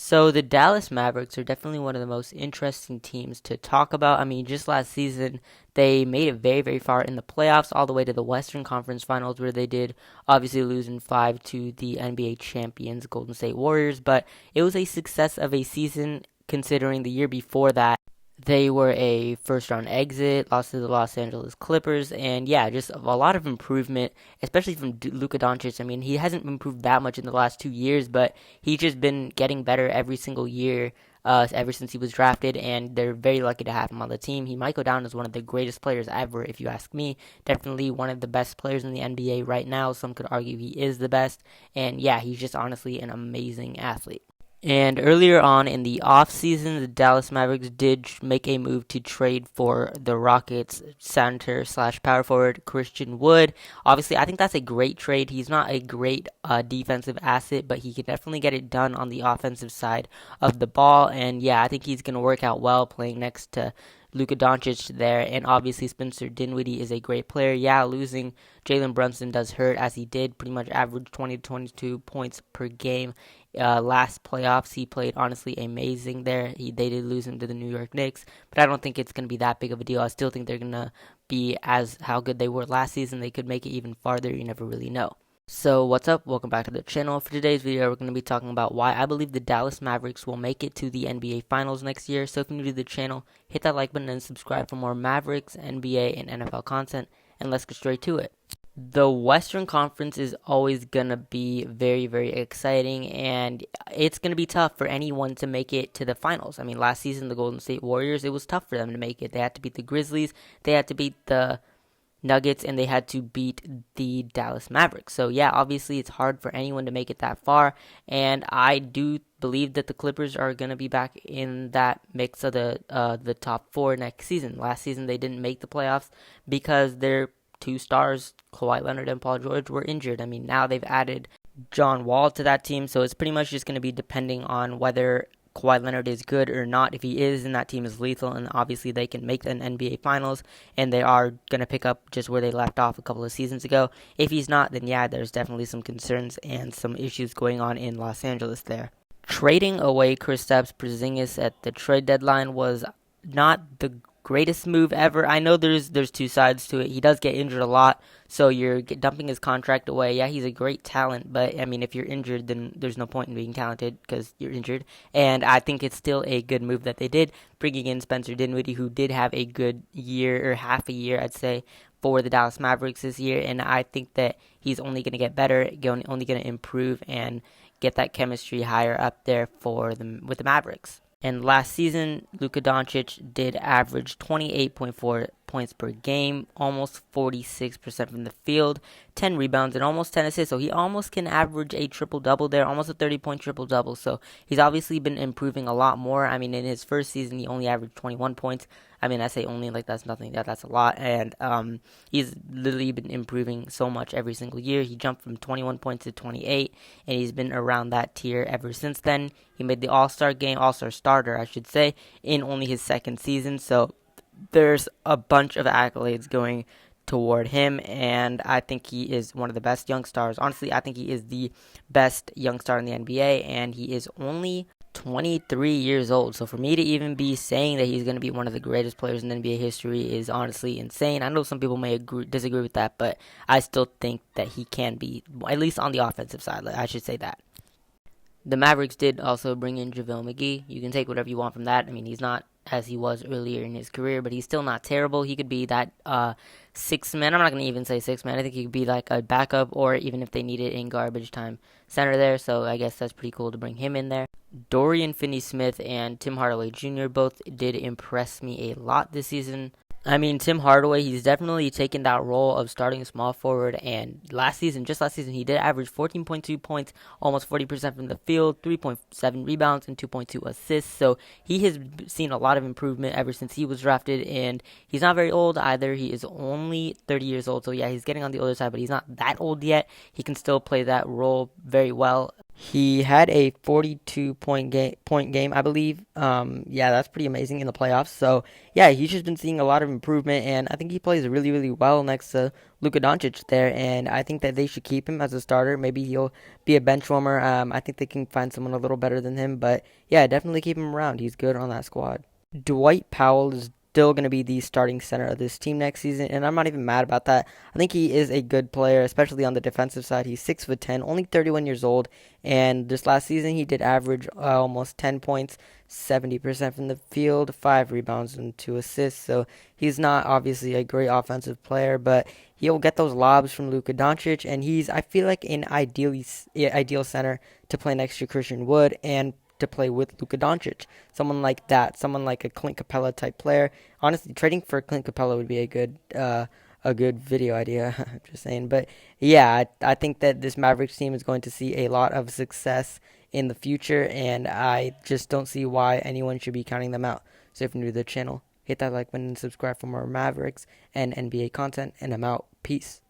So the Dallas Mavericks are definitely one of the most interesting teams to talk about. I mean, just last season, they made it very, very far in the playoffs, all the way to the Western Conference Finals, where they did obviously lose in 5 to the NBA champions, Golden State Warriors. But it was a success of a season considering the year before that they were a first round exit, lost to the Los Angeles Clippers, and yeah, just a lot of improvement, especially from Luka Doncic. I mean, he hasn't improved that much in the last 2 years, but he's just been getting better every single year ever since he was drafted, and they're very lucky to have him on the team. He might go down as one of the greatest players ever, if you ask me. Definitely one of the best players in the NBA right now. Some could argue he is the best, and yeah, he's just honestly an amazing athlete. And earlier on in the offseason, the Dallas Mavericks did make a move to trade for the Rockets center slash power forward Christian Wood. Obviously, I think that's a great trade. He's not a great defensive asset, but he can definitely get it done on the offensive side of the ball. And yeah, I think he's going to work out well playing next to Luka Doncic there, and obviously Spencer Dinwiddie is a great player. Yeah, losing Jalen Brunson does hurt, as he did pretty much average 20 to 22 points per game. Last playoffs, he played honestly amazing there. They did lose him to the New York Knicks, but I don't think it's going to be that big of a deal. I still think they're going to be as how good they were last season. They could make it even farther. You never really know. So what's up? Welcome back to the channel. For today's video, we're going to be talking about why I believe the Dallas Mavericks will make it to the NBA Finals next year. So if you're new to the channel, hit that like button and subscribe for more Mavericks, NBA, and NFL content. And let's get straight to it. The Western Conference is always going to be very, very exciting, and it's going to be tough for anyone to make it to the finals. I mean, last season, the Golden State Warriors, it was tough for them to make it. They had to beat the Grizzlies, they had to beat the Nuggets, and they had to beat the Dallas Mavericks. So yeah, obviously it's hard for anyone to make it that far, and I do believe that the Clippers are going to be back in that mix of the top four next season. Last season they didn't make the playoffs because their two stars, Kawhi Leonard and Paul George, were injured. I mean, now they've added John Wall to that team, so it's pretty much just going to be depending on whether Kawhi Leonard is good or not. If he is, then that team is lethal, and obviously they can make an NBA Finals, and they are going to pick up just where they left off a couple of seasons ago. If he's not, then yeah, there's definitely some concerns and some issues going on in Los Angeles there. Trading away Kristaps Porzingis at the trade deadline was not the greatest move ever. I know there's two sides to it. He does get injured a lot, so you're dumping his contract away. Yeah, he's a great talent, but I mean, if you're injured, then there's no point in being talented because you're injured. And I think it's still a good move that they did, bringing in Spencer Dinwiddie, who did have a good year, or half a year, I'd say, for the Dallas Mavericks this year. And I think that he's only going to get better, only going to improve and get that chemistry higher up there with the Mavericks. And last season, Luka Doncic did average 28.4 points per game, almost 46% from the field, 10 rebounds, and almost 10 assists. So he almost can average a triple-double there, almost a 30-point triple-double. So he's obviously been improving a lot more. I mean, in his first season, he only averaged 21 points. I mean, I say only like that's nothing. That's a lot. And he's literally been improving so much every single year. He jumped from 21 points to 28, and he's been around that tier ever since then. He made the All-Star game, All-Star starter, I should say, in only his second season. So there's a bunch of accolades going toward him, and I think he is one of the best young stars. Honestly, I think he is the best young star in the NBA, and he is only 23 years old. So for me to even be saying that he's going to be one of the greatest players in NBA history is honestly insane. I know some people may disagree with that, but I still think that he can be, at least on the offensive side. I should say that. The Mavericks did also bring in JaVale McGee. You can take whatever you want from that. I mean, he's not as he was earlier in his career, but he's still not terrible. He could be that sixth man. I'm not going to even say sixth man. I think he could be like a backup, or even if they need it in garbage time, center there. So I guess that's pretty cool to bring him in there. Dorian Finney-Smith and Tim Hardaway Jr. both did impress me a lot this season. I mean, Tim Hardaway, he's definitely taken that role of starting small forward, and just last season, he did average 14.2 points, almost 40% from the field, 3.7 rebounds, and 2.2 assists, so he has seen a lot of improvement ever since he was drafted, and he's not very old either. He is only 30 years old, so yeah, he's getting on the older side, but he's not that old yet. He can still play that role very well. He had a 42 point game, I believe. Yeah, that's pretty amazing in the playoffs. So yeah, he's just been seeing a lot of improvement, and I think he plays really, really well next to Luka Doncic there. And I think that they should keep him as a starter. Maybe he'll be a bench warmer. I think they can find someone a little better than him, but yeah, definitely keep him around. He's good on that squad. Dwight Powell is still going to be the starting center of this team next season, and I'm not even mad about that. I think he is a good player, especially on the defensive side. He's 6'10", only 31 years old, and this last season he did average almost 10 points, 70% from the field, 5 rebounds and 2 assists. So he's not obviously a great offensive player, but he'll get those lobs from Luka Doncic, and he's, I feel like, an ideal center to play next to Christian Wood and to play with Luka Doncic. Someone like that, someone like a Clint Capella type player. Honestly, trading for Clint Capella would be a good video idea. I'm just saying, but yeah, I think that this Mavericks team is going to see a lot of success in the future, and I just don't see why anyone should be counting them out. So if you're new to the channel, hit that like button and subscribe for more Mavericks and NBA content, and I'm out. Peace.